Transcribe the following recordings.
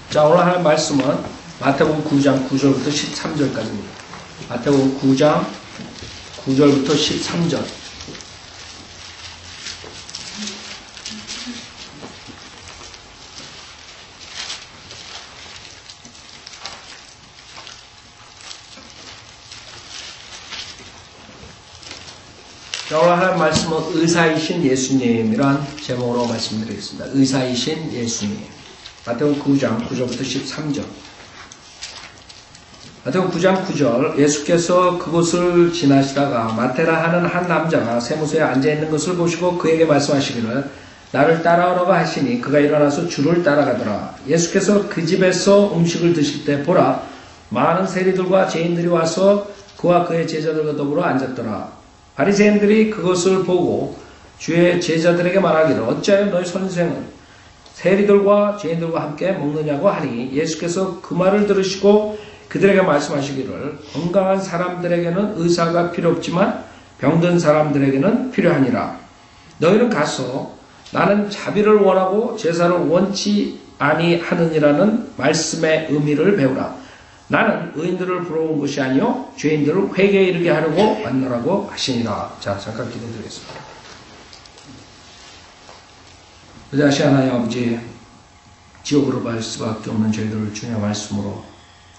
자, 오늘 할 말씀은 마태복음 9장 9절부터 13절까지입니다. 마태복음 9장 9절부터 13절. 자, 오늘 할 말씀은 의사이신 예수님이란 제목으로 말씀드리겠습니다. 의사이신 예수님. 마태복음 9장 9절부터 13절. 마태복음 9장 9절. 예수께서 그곳을 지나시다가 마테라 하는 한 남자가 세무소에 앉아있는 것을 보시고 그에게 말씀하시기를 나를 따라오라고 하시니 그가 일어나서 주를 따라가더라. 예수께서 그 집에서 음식을 드실 때 보라 많은 세리들과 죄인들이 와서 그와 그의 제자들과 더불어 앉았더라. 바리새인들이 그것을 보고 주의 제자들에게 말하기를 어찌하여 너희 선생은 세리들과 죄인들과 함께 먹느냐고 하니 예수께서 그 말을 들으시고 그들에게 말씀하시기를 건강한 사람들에게는 의사가 필요 없지만 병든 사람들에게는 필요하니라. 너희는 가서 나는 자비를 원하고 제사를 원치 아니하느니라는 말씀의 의미를 배우라. 나는 의인들을 부러운 것이 아니요 죄인들을 회개에 이르게 하려고 왔노라고 하시니라. 자, 잠깐 기도드리겠습니다. 의자시 하나님 아버지, 지옥으로 갈 수밖에 없는 저희들을 주님의 말씀으로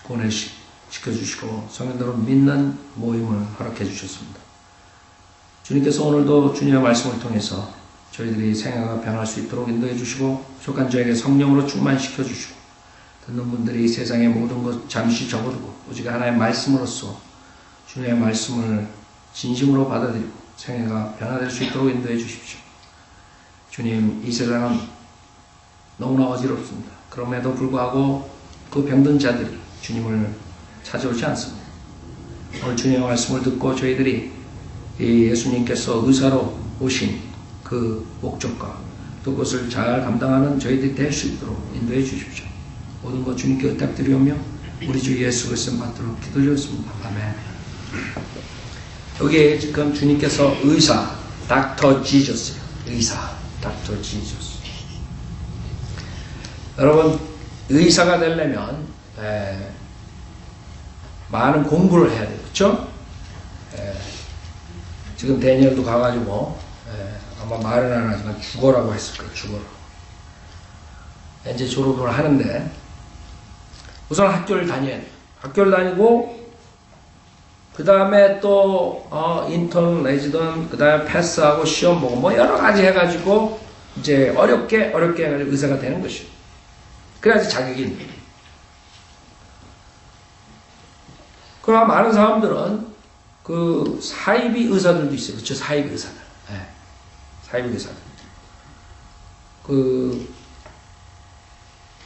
구원시켜주시고 성인들을 믿는 모임을 허락해 주셨습니다. 주님께서 오늘도 주님의 말씀을 통해서 저희들이 생애가 변할 수 있도록 인도해 주시고 부족한 저에게 성령으로 충만시켜 주시고 듣는 분들이 세상의 모든 것 잠시 접어두고 오직 하나의 말씀으로써 주님의 말씀을 진심으로 받아들이고 생애가 변화될 수 있도록 인도해 주십시오. 주님, 이 세상은 너무나 어지럽습니다. 그럼에도 불구하고 그 병든 자들이 주님을 찾아오지 않습니다. 오늘 주님의 말씀을 듣고 저희들이 예수님께서 의사로 오신 그 목적과 또 그것을 잘 감당하는 저희들이 될 수 있도록 인도해 주십시오. 모든 것 주님께 의탁드리오며 우리 주 예수 그리스도 받도록 기도드렸습니다. 아멘. 여기에 지금 주님께서 의사, 닥터 지저스, 의사, 닥터 지저스. 여러분, 의사가 되려면 많은 공부를 해야 돼요. 그렇죠? 지금 데니엘도 가가지고 아마 말은 안 하지만 죽어라고 했을 거예요. 죽어라. 이제 졸업을 하는데 우선 학교를 다녀야 돼요. 학교를 다니고 그 다음에 또 인턴, 레지던, 그 다음에 패스하고 시험 보고 뭐 여러 가지 해가지고 이제 어렵게 해가지고 의사가 되는 것이에요. 그래야지 자격이 있는 거예요. 그러나 많은 사람들은 그 사이비 의사들도 있어요. 그렇죠? 사이비 의사들. 네. 사이비 의사들. 그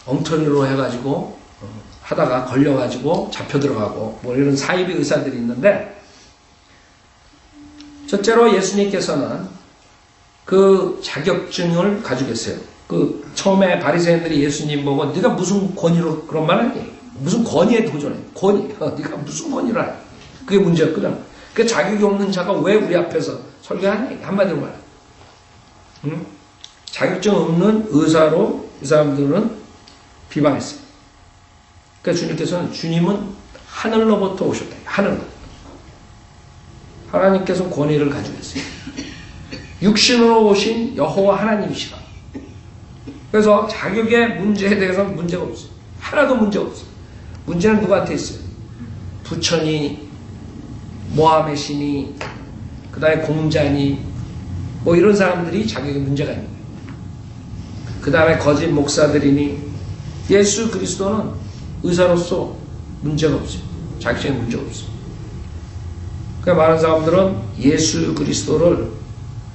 엉터리로 해가지고 하다가 걸려가지고 잡혀 들어가고 뭐 이런 사이비 의사들이 있는데 첫째로 예수님께서는 그 자격증을 가지고 계세요. 그 처음에 바리새인들이 예수님 보고 네가 무슨 권위로 그런 말 하니? 무슨 권위에 도전해? 권위. 네가 무슨 권위를 하니? 그게 문제였거든. 그 자격이 없는 자가 왜 우리 앞에서 설교하니? 한마디로 말해. 응? 자격증 없는 의사로 이 사람들은 비방했어요. 그러니까 주님께서는 주님은 하늘로부터 오셨다. 하늘로. 하나님께서 권위를 가지고 있어요. 육신으로 오신 여호와 하나님이시라. 그래서 자격의 문제에 대해서는 문제가 없어요. 하나도 문제가 없어요. 문제는 누구한테 있어요? 부처니, 모함의 신이, 그 다음에 공자니, 뭐 이런 사람들이 자격의 문제가 있는 거예요. 그 다음에 거짓 목사들이니, 예수 그리스도는 의사로서 문제가 없어요. 자격적인 문제가 없어요. 그러니까 많은 사람들은 예수 그리스도를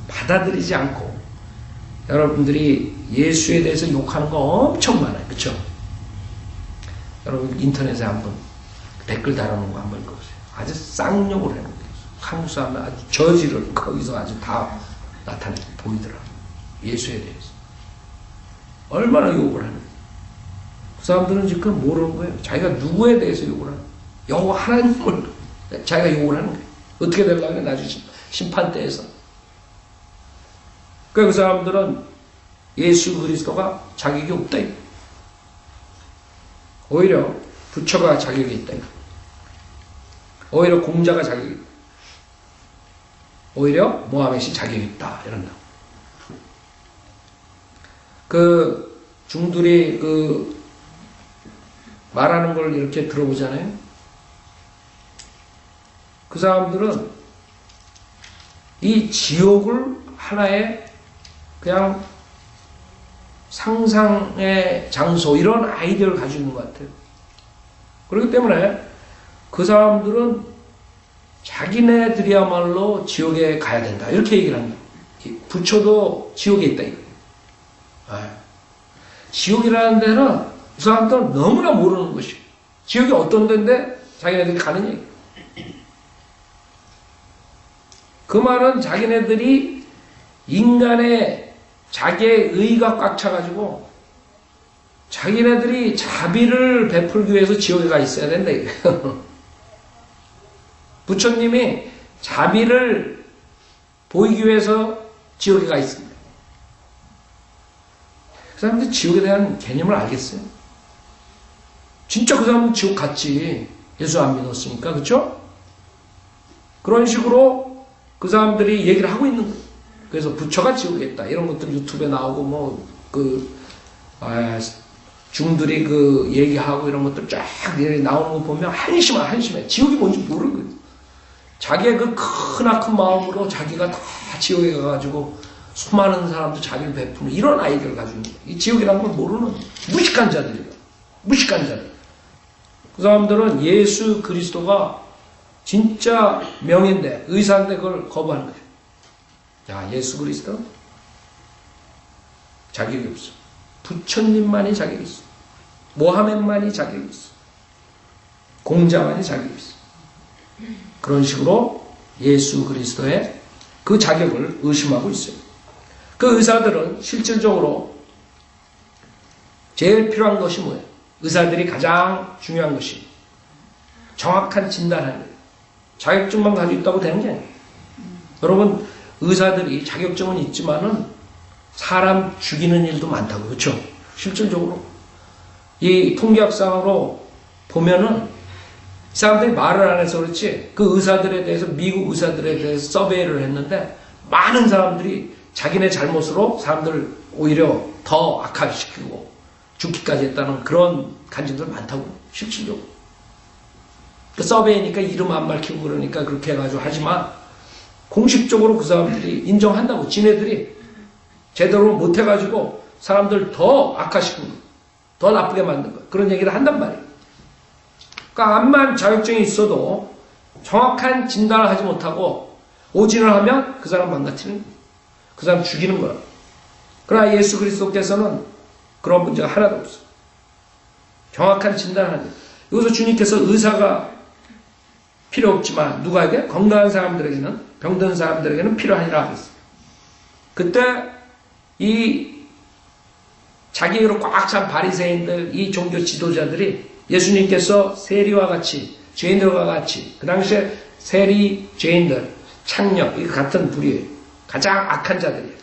받아들이지 않고 여러분들이 예수에 대해서 욕하는 거 엄청 많아요. 그렇죠? 여러분 인터넷에 한번 댓글 달아놓은 거 한번 읽어보세요. 아주 쌍욕을 해요. 한국 사람들 아주 저지를 거기서 아주 다 나타내고 보이더라고요. 예수에 대해서. 얼마나 욕을 하는지. 그 사람들은 지금 모르는 거예요. 자기가 누구에 대해서 욕을 하는 거예요. 여호와 하나님을 자기가 욕을 하는 거예요. 어떻게 되려면 나중에 심판대에서. 그 사람들은 예수 그리스도가 자격이 없다. 오히려 부처가 자격이 있다. 오히려 공자가 자격이 있다. 오히려 모하멧이 자격이 있다. 이런다. 그 중들이 그 말하는 걸 이렇게 들어보잖아요. 그 사람들은 이 지옥을 하나의 그냥 상상의 장소 이런 아이디어를 가지고 있는 것 같아요. 그렇기 때문에 그 사람들은 자기네들이야말로 지옥에 가야 된다 이렇게 얘기를 합니다. 부처도 지옥에 있다 이거예요. 지옥이라는 데는 이 사람들은 너무나 모르는 것이에요. 지옥이 어떤 데인데 자기네들이 가는 얘기예요. 그 말은 자기네들이 인간의 자기의 의가 꽉 차가지고 자기네들이 자비를 베풀기 위해서 지옥에 가 있어야 된다 이거예요. 부처님이 자비를 보이기 위해서 지옥에 가 있습니다. 그 사람들이 지옥에 대한 개념을 알겠어요? 진짜 그 사람은 지옥 갔지. 예수 안 믿었으니까. 그렇죠? 그런 식으로 그 사람들이 얘기를 하고 있는 거예요. 그래서 부처가 지옥에 있다. 이런 것들 유튜브에 나오고 중들이 그 얘기하고 이런 것들 쫙 나오는 거 보면 한심해. 지옥이 뭔지 모르거든요. 자기의 그 크나큰 마음으로 자기가 다 지옥에 가가지고 수많은 사람들 자비를 베푸는 이런 아이디어를 가지고 있는 거예요. 이 지옥이라는 걸 모르는 무식한 자들이에요. 무식한 자들. 그 사람들은 예수 그리스도가 진짜 명인데 의사인데 그걸 거부하는 거예요. 야, 예수 그리스도 자격이 없어. 부처님만이 자격이 있어. 모하멧만이 자격이 있어. 공자만이 자격이 있어. 그런 식으로 예수 그리스도의 그 자격을 의심하고 있어요. 그 의사들은 실질적으로 제일 필요한 것이 뭐예요? 의사들이 가장 중요한 것이 정확한 진단하는 거예요. 자격증만 가지고 있다고 되는 게 아니에요. 여러분, 의사들이 자격증은 있지만은 사람 죽이는 일도 많다고. 그렇죠? 실질적으로 이 통계학상으로 보면은 이 사람들이 말을 안 해서 그렇지 그 의사들에 대해서 미국 의사들에 대해서 서베이를 했는데 많은 사람들이 자기네 잘못으로 사람들을 오히려 더 악하게 시키고 죽기까지 했다는 그런 간증들 많다고. 실질적으로 그 서베이니까 이름 안 밝히고 그러니까 그렇게 해가지고 하지만 공식적으로 그 사람들이 인정한다고. 지네들이 제대로 못해가지고 사람들 더 악화시킨 거, 더 나쁘게 만든 거, 그런 얘기를 한단 말이에요. 그러니까 암만 자격증이 있어도 정확한 진단을 하지 못하고 오진을 하면 그 사람 망가뜨리는 거예요. 그 사람 죽이는 거야. 그러나 예수 그리스도께서는 그런 문제가 하나도 없어요. 정확한 진단을 하는 거예요. 여기서 주님께서 의사가 필요 없지만 누구에게? 건강한 사람들에게는, 병든 사람들에게는 필요하니라 하셨어요. 그때 이 자기로 꽉 찬 바리새인들, 이 종교 지도자들이 예수님께서 세리와 같이, 죄인들과 같이, 그 당시에 세리, 죄인들, 창녀, 이 같은 부류예요. 가장 악한 자들이에요.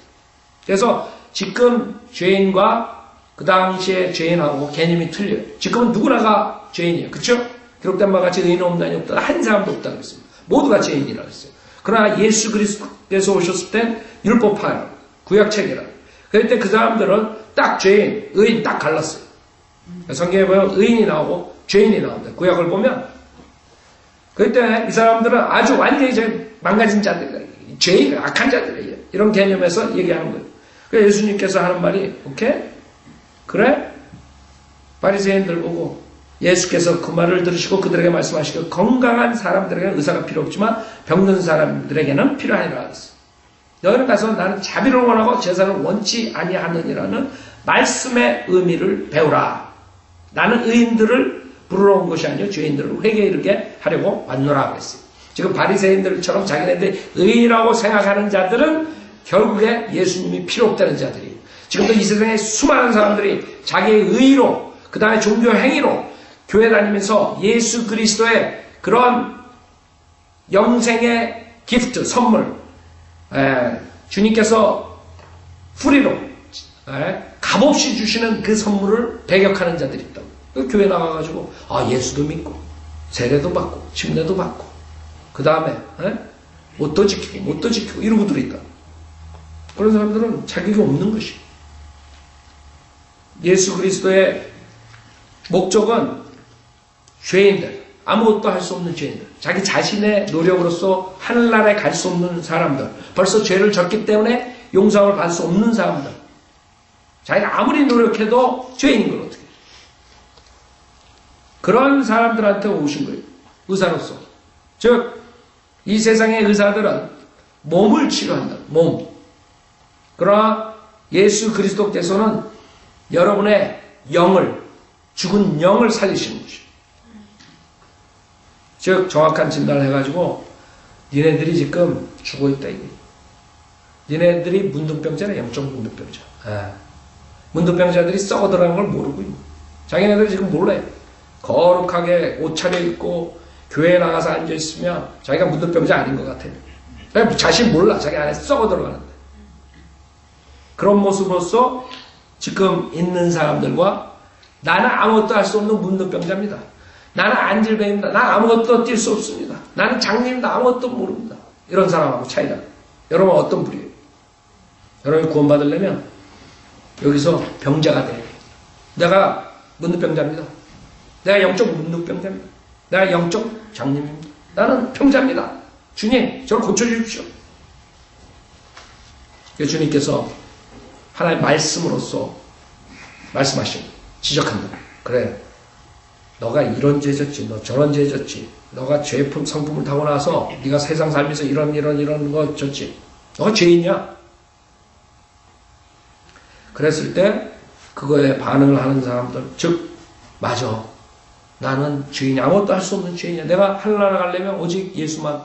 그래서 지금 죄인과 그 당시에 죄인하고 개념이 틀려요. 지금은 누구나가 죄인이에요. 그렇죠? 기록된 바와 같이 의인 없다니 없다. 한 사람도 없다고 했습니다. 모두가 죄인이라고 했어요. 그러나 예수 그리스도께서 오셨을 땐 율법파예요. 구약책이라. 그럴 때 그 사람들은 딱 죄인, 의인 딱 갈랐어요. 성경에 보면 의인이 나오고 죄인이 나옵니다. 구약을 보면. 그럴 때 이 사람들은 아주 완전히 망가진 자들, 죄인, 악한 자들이에요. 이런 개념에서 얘기하는 거예요. 그래서 예수님께서 하는 말이, 오케이? 그래? 바리새인들 보고 예수께서 그 말을 들으시고 그들에게 말씀하시고 건강한 사람들에게는 의사가 필요 없지만 병든 사람들에게는 필요하니라 하셨어요. 너희는 가서 나는 자비를 원하고 제사를 원치 아니하느니라는 말씀의 의미를 배우라. 나는 의인들을 부르러 온 것이 아니요 죄인들을 회개에 이르게 하려고 왔노라 그랬어요. 지금 바리새인들처럼 자기네들이 의인이라고 생각하는 자들은 결국에 예수님이 필요 없다는 자들이에요. 지금도 이 세상에 수많은 사람들이 자기의 의로 그 다음에 종교 행위로 교회 다니면서 예수 그리스도의 그런 영생의 기프트, 선물, 주님께서 프리로 값없이 주시는 그 선물을 배격하는 자들이 있다고. 교회 나가가지고 예수도 믿고 세례도 받고 침례도 받고 그 다음에 못도 지키고 이러고 들어있다. 그런 사람들은 자격이 없는 것이. 예수 그리스도의 목적은 죄인들, 아무것도 할 수 없는 죄인들, 자기 자신의 노력으로서 하늘나라에 갈 수 없는 사람들, 벌써 죄를 졌기 때문에 용서를 받을 수 없는 사람들, 자기가 아무리 노력해도 죄인인 걸 어떻게 해. 그런 사람들한테 오신 거예요. 의사로서. 즉, 이 세상의 의사들은 몸을 치료한다. 몸. 그러나 예수 그리스도께서는 여러분의 영을, 죽은 영을 살리시는 것이죠. 즉 정확한 진단을 해가지고 니네들이 지금 죽어있다 이게. 니네들이 문둥병자네. 영적 문둥병자. 문둥병자들이 썩어 들어가는 걸 모르고 있는. 자기네들 지금 몰라요. 거룩하게 옷 차려입고 교회에 나가서 앉아있으면 자기가 문둥병자 아닌 것 같아요. 자신 몰라. 자기 안에 썩어 들어가는데. 그런 모습으로서 지금 있는 사람들과 나는 아무것도 할 수 없는 문둥병자입니다. 나는 안질병입니다. 나는 아무것도 뛸 수 없습니다. 나는 장님입니다. 아무것도 모릅니다. 이런 사람하고 차이다. 여러분 어떤 분이에요? 여러분이 구원받으려면 여기서 병자가 돼. 내가 문둥병자입니다. 내가 영적 문둥병자입니다. 내가 영적 장님입니다. 나는 병자입니다. 주님, 저를 고쳐주십시오. 주님께서 하나의 말씀으로써 말씀하십니다. 지적한다. 그래, 너가 이런 죄 졌지, 너 저런 죄 졌지, 너가 죄품 성품을 타고 나서 네가 세상 살면서 이런 거 졌지, 너가 죄인이야. 그랬을 때 그거에 반응을 하는 사람들, 즉 맞아, 나는 죄인이야. 아무것도 할 수 없는 죄인이야. 내가 하늘나라 가려면 오직 예수만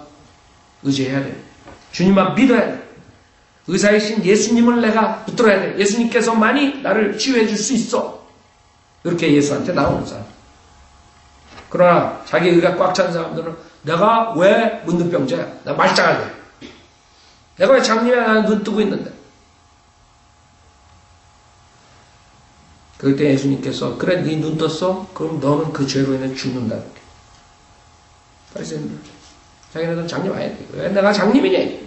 의지해야 돼. 주님만 믿어야 돼. 의사이신 예수님을 내가 붙들어야 돼. 예수님께서만이 나를 치유해 줄 수 있어. 이렇게 예수한테 나오는 사람. 그러나 자기 의가 꽉 찬 사람들은 내가 왜 문둥병자야? 나 말짱해야 돼. 내가 왜 장님이야? 나는 눈 뜨고 있는데. 그때 예수님께서 그래, 네 눈 떴어? 그럼 너는 그 죄로 인해 죽는다. 바리새인들, 자기네들은 장님 아니야. 왜 내가 장님이냐?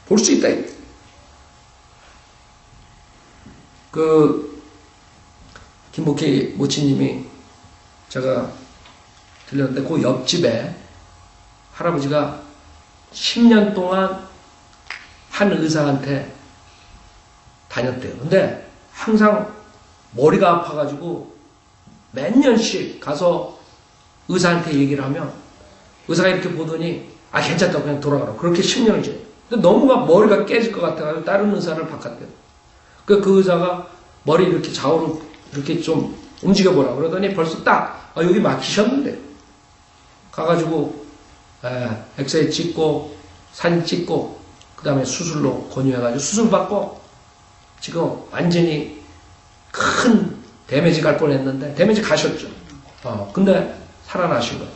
볼 수 있다. 김복희 모치님이 제가 들렸는데 그 옆집에 할아버지가 10년 동안 한 의사한테 다녔대요. 근데 항상 머리가 아파가지고 몇 년씩 가서 의사한테 얘기를 하면 의사가 이렇게 보더니 괜찮다고 그냥 돌아가라고. 그렇게 10년을 지내요. 근데 너무 머리가 깨질 것 같아가지고 다른 의사를 바꿨대요. 그 의사가 머리 이렇게 좌우로 이렇게 좀 움직여보라고 그러더니 벌써 딱 여기 막히셨는데 가가지고 엑스레이 찍고 사진 찍고 그 다음에 수술로 권유해가지고 수술 받고 지금 완전히 큰 데미지 갈 뻔했는데 데미지 가셨죠. 근데 살아나신 거예요.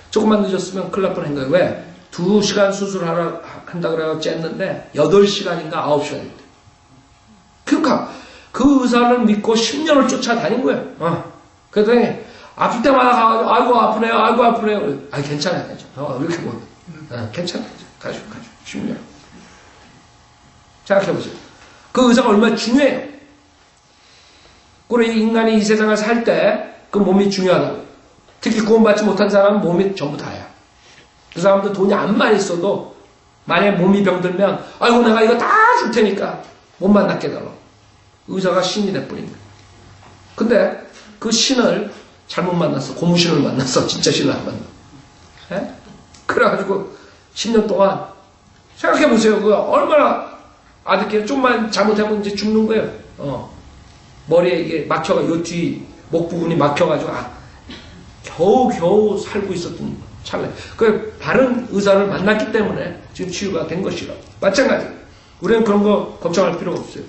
조금만 늦었으면 큰일 날 뻔한 거예요. 왜? 2시간 수술하라 한다 그래서 쬐는데 8시간인가 9시간인데. 그러니까 그 의사를 믿고 10년을 쫓아다닌 거예요. 그랬더니 아플 때마다 가가지고 아이고 아프네요. 괜찮아요. 이렇게 보면 괜찮아. 가지고 10년. 생각해보세요. 그 의사가 얼마나 중요해요. 그리고 인간이 이 세상을 살 때 그 몸이 중요하다고. 특히 구원받지 못한 사람은 몸이 전부 다야. 그 사람들 돈이 안 많이 있어도 만약에 몸이 병들면 아이고 내가 이거 다 줄 테니까 몸만 낫게 해달라고. 의사가 신이 돼버린 거야. 근데 그 신을 잘못 만났어. 고무신을 만났어. 진짜 신을 안 만나. 그래가지고 10년 동안 생각해보세요. 그 얼마나 아득해요. 좀만 잘못하면 이제 죽는 거예요. 머리에 이게 막혀가, 요 뒤 목 부분이 막혀가지고 겨우 살고 있었던 찰나에. 그 다른 의사를 만났기 때문에 지금 치유가 된 것이라. 마찬가지. 우리는 그런 거 걱정할 필요가 없어요.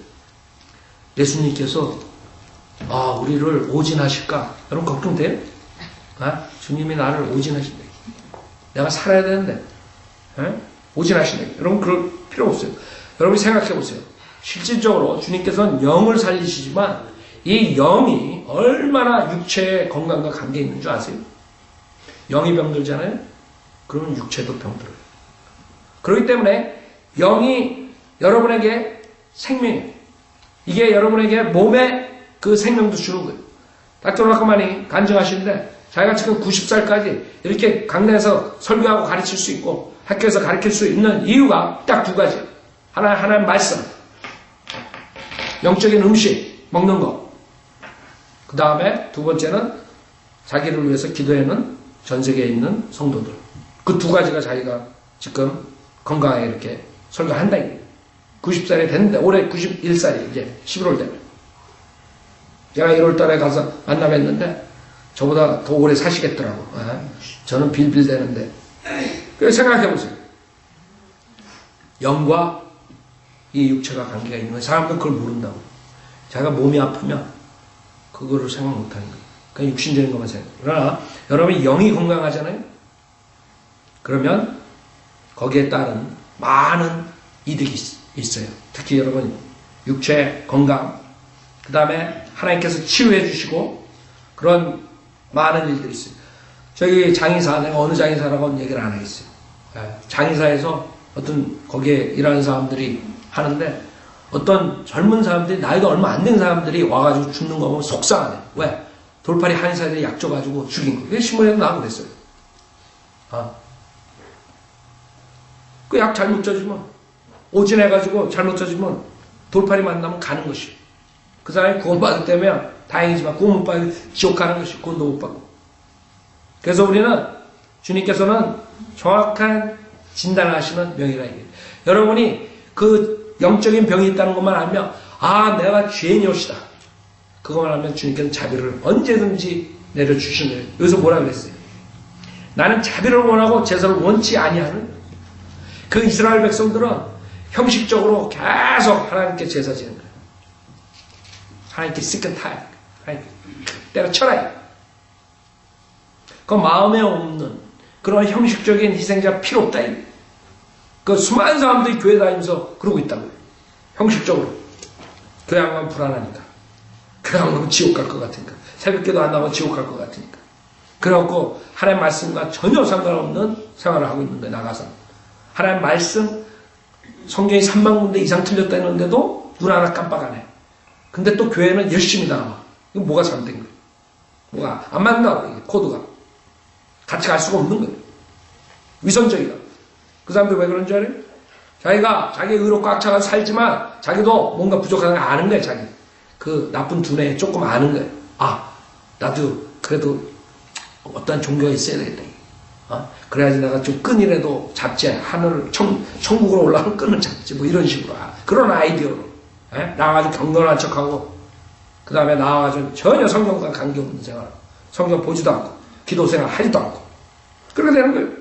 예수님께서 우리를 오진하실까? 여러분 걱정돼요? 주님이 나를 오진하신다. 내가 살아야 되는데 오진하신다. 여러분 그럴 필요 없어요. 여러분이 생각해 보세요. 실질적으로 주님께서는 영을 살리시지만 이 영이 얼마나 육체의 건강과 관계 있는 줄 아세요? 영이 병들잖아요? 그러면 육체도 병들어요. 그렇기 때문에 영이 여러분에게 생명이에요. 이게 여러분에게 몸에 그 생명도 주는 거예요. 닥터 라크만이 간증하시는데 자기가 지금 90살까지 이렇게 강단에서 설교하고 가르칠 수 있고 학교에서 가르칠 수 있는 이유가 딱 두 가지. 하나는 말씀, 영적인 음식 먹는 거. 그 다음에 두 번째는 자기를 위해서 기도하는 전 세계에 있는 성도들. 그 두 가지가 자기가 지금 건강하게 이렇게 설교한다. 90살이 됐는데 올해 91살이 이제 11월 되면. 제가 1월 달에 가서 만나뵀는데 저보다 더 오래 사시겠더라고. 저는 빌빌대는데. 그래서 생각해보세요. 영과 이 육체가 관계가 있는 거예요. 사람들은 그걸 모른다고. 자기가 몸이 아프면 그거를 생각 못하는 거예요. 그냥 육신적인 것만 생각해요. 그러나 여러분이 영이 건강하잖아요. 그러면 거기에 따른 많은 이득이 있어요. 특히 여러분 육체 건강, 그 다음에 하나님께서 치유해 주시고 그런 많은 일들이 있어요. 저기 장의사, 내가 어느 장의사라고는 얘기를 안 하겠어요. 장의사에서 어떤 거기에 일하는 사람들이 하는데 어떤 젊은 사람들이 나이가 얼마 안 된 사람들이 와가지고 죽는 거 보면 속상하네. 왜? 돌팔이 한의사들이 약 줘가지고 죽인 거. 그게 신문에도 나오고 그랬어요. 그 약 잘못 줘주면 오진해가지고 잘못 줘주면 돌팔이 만나면 가는 것이. 그 사람이 구원받을 때면 다행이지만 구원 못 받으면 지옥 가는 것이. 구원도 못 받고. 그래서 우리는 주님께서는 정확한 진단을 하시는 명이라 이게. 여러분이 그 영적인 병이 있다는 것만 알면 내가 죄인이옵시다. 그것만 알면 주님께서는 자비를 언제든지 내려주시는 거예요. 여기서 뭐라 그랬어요? 나는 자비를 원하고 제사를 원치 아니하는 그 이스라엘 백성들은 형식적으로 계속 하나님께 제사 지는 거예요. 하나님께 시큰타임, 하나님께 때려쳐라. 그 마음에 없는 그런 형식적인 희생자 필요 없다. 그 수많은 사람들이 교회 다니면서 그러고 있다고요. 형식적으로. 교회 안 가면 불안하니까. 교회 안 가면 지옥 갈 것 같으니까. 새벽기도 안 나가면 지옥 갈 것 같으니까. 그래갖고 하나님 말씀과 전혀 상관없는 생활을 하고 있는 거예요. 나가서. 하나님 말씀 성경이 3만 군데 이상 틀렸다 했는데도 눈 하나 깜빡 안 해. 근데 또 교회는 열심히 나와. 이거 뭐가 잘못된 거예요? 뭐가 안 맞나? 이게 코드가. 같이 갈 수가 없는 거예요. 위선적이다. 그 사람들 왜 그런 줄 알아요? 자기가 자기 의로 꽉 차가 살지만 자기도 뭔가 부족한 걸 아는 거예요. 자기. 그 나쁜 두뇌에 조금 아는 거예요. 나도 그래도 어떠한 종교가 있어야 되겠다. 그래야지 내가 좀 끈이라도 잡지. 하늘 천국으로 올라가는 끈을 잡지. 뭐 이런 식으로. 그런 아이디어로. 나와가지고 경건한 척하고 그 다음에 나와가지고 전혀 성경과 관계없는 생활. 성경 보지도 않고 기도 생활 하지도 않고 그렇게 되는 거예요.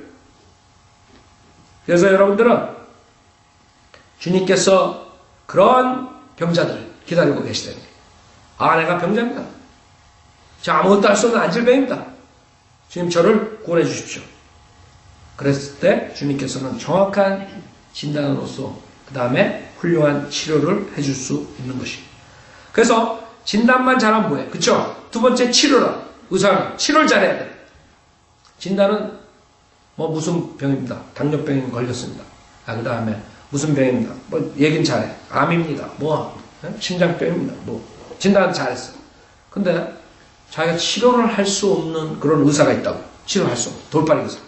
그래서 여러분들은 주님께서 그런 병자들 기다리고 계시다는 거예요. 내가 병자입니다. 저 아무것도 할 수 없는 안질병입니다. 주님 저를 구원해 주십시오. 그랬을 때 주님께서는 정확한 진단으로서 그 다음에 훌륭한 치료를 해줄 수 있는 것이. 그래서 진단만 잘하면 뭐예요? 그쵸? 두 번째 치료라. 의사는 치료를 잘해야 돼. 진단은 무슨 병입니다. 당뇨병에 걸렸습니다. 그 다음에 무슨 병입니다. 얘긴 잘해. 암입니다. 심장병입니다. 진단은 잘했어. 근데 자기가 치료를 할 수 없는 그런 의사가 있다고. 치료할 수 없는 돌팔이 의사.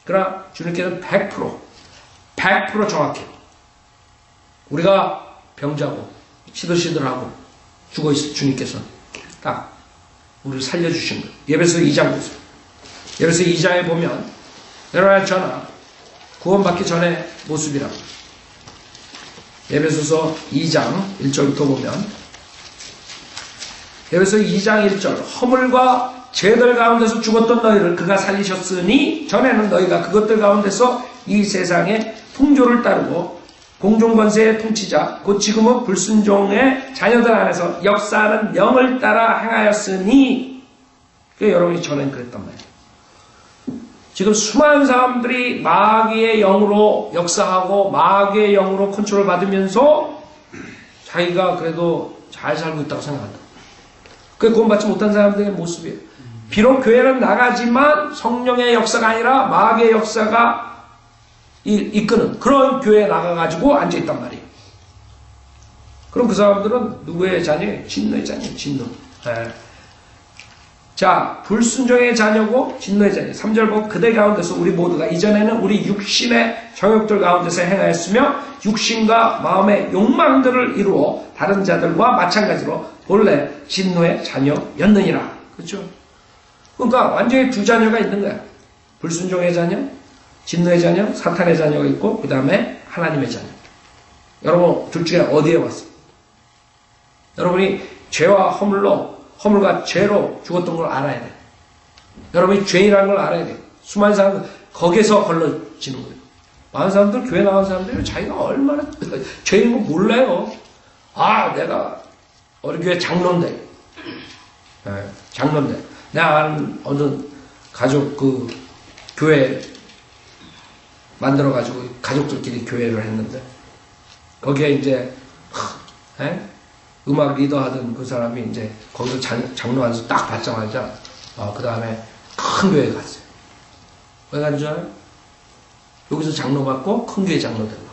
그러나 주님께서는 100% 정확해. 우리가 병자고 시들시들하고 죽어있을 주님께서는 딱 우리를 살려주신 거예요. 예배서 2장 보세요. 예배서 2장에 보면 여러분과 저나 구원받기 전의 모습이라고. 예배소서 2장 1절부터 보면 예배서 2장 1절 허물과 죄들 가운데서 죽었던 너희를 그가 살리셨으니 전에는 너희가 그것들 가운데서 이 세상의 풍조를 따르고 공중권세의 통치자 곧 지금은 불순종의 자녀들 안에서 역사하는 영을 따라 행하였으니 여러분이 전엔 그랬단 말이에요. 지금 수많은 사람들이 마귀의 영으로 역사하고 마귀의 영으로 컨트롤 받으면서 자기가 그래도 잘 살고 있다고 생각한다. 그게 구원받지 못한 사람들의 모습이에요. 비록 교회는 나가지만 성령의 역사가 아니라 마귀의 역사가 이끄는 그런 교회에 나가가지고 앉아있단 말이에요. 그럼 그 사람들은 누구의 자녀예요? 진노의 자녀예요. 진노. 네. 자, 불순종의 자녀고 진노의 자녀. 3절 보고 그들 가운데서 우리 모두가 이전에는 우리 육신의 정욕들 가운데서 행하였으며 육신과 마음의 욕망들을 이루어 다른 자들과 마찬가지로 본래 진노의 자녀였느니라. 그렇죠? 그러니까 완전히 두 자녀가 있는 거야. 불순종의 자녀, 진노의 자녀, 사탄의 자녀가 있고 그 다음에 하나님의 자녀. 여러분 둘 중에 어디에 왔어요? 여러분이 죄와 허물과 죄로 죽었던 걸 알아야 돼. 여러분이 죄인이라는 걸 알아야 돼. 수많은 사람들 거기에서 걸러지는 거예요. 많은 사람들 교회 나간 사람들이 자기가 얼마나 죄인 거 몰라요. 아 내가 우리 교회 장로인데 네, 장로인데 내가 아는 어느 가족 그 교회 만들어가지고 가족들끼리 교회를 했는데 거기에 이제 음악 리더 하던 그 사람이 이제 거기서 장로 안에서 딱 받자마자 그 다음에 큰 교회에 갔어요. 왜 간 줄 알아요? 여기서 장로 받고 큰 교회 장로 되려고.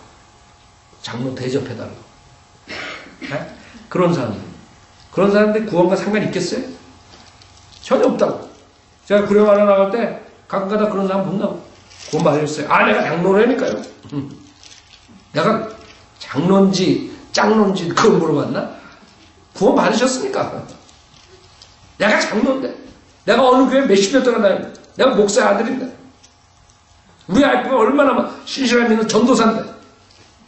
장로 대접해달라고. 네? 그런 사람들 구원과 상관이 있겠어요? 전혀 없다고. 제가 구령하러 나갈 때 가끔가다 그런 사람 본다고. 구원 받으셨어요? 아 내가 장로라니까요. 내가 장로인지 짱로인지 그걸 물어봤나? 구원 받으셨습니까? 내가 장로인데 내가 어느 교회 몇십 년 동안 다녔는데 내가 목사의 아들인데 우리 아이가 얼마나 신실한 믿는 전도사인데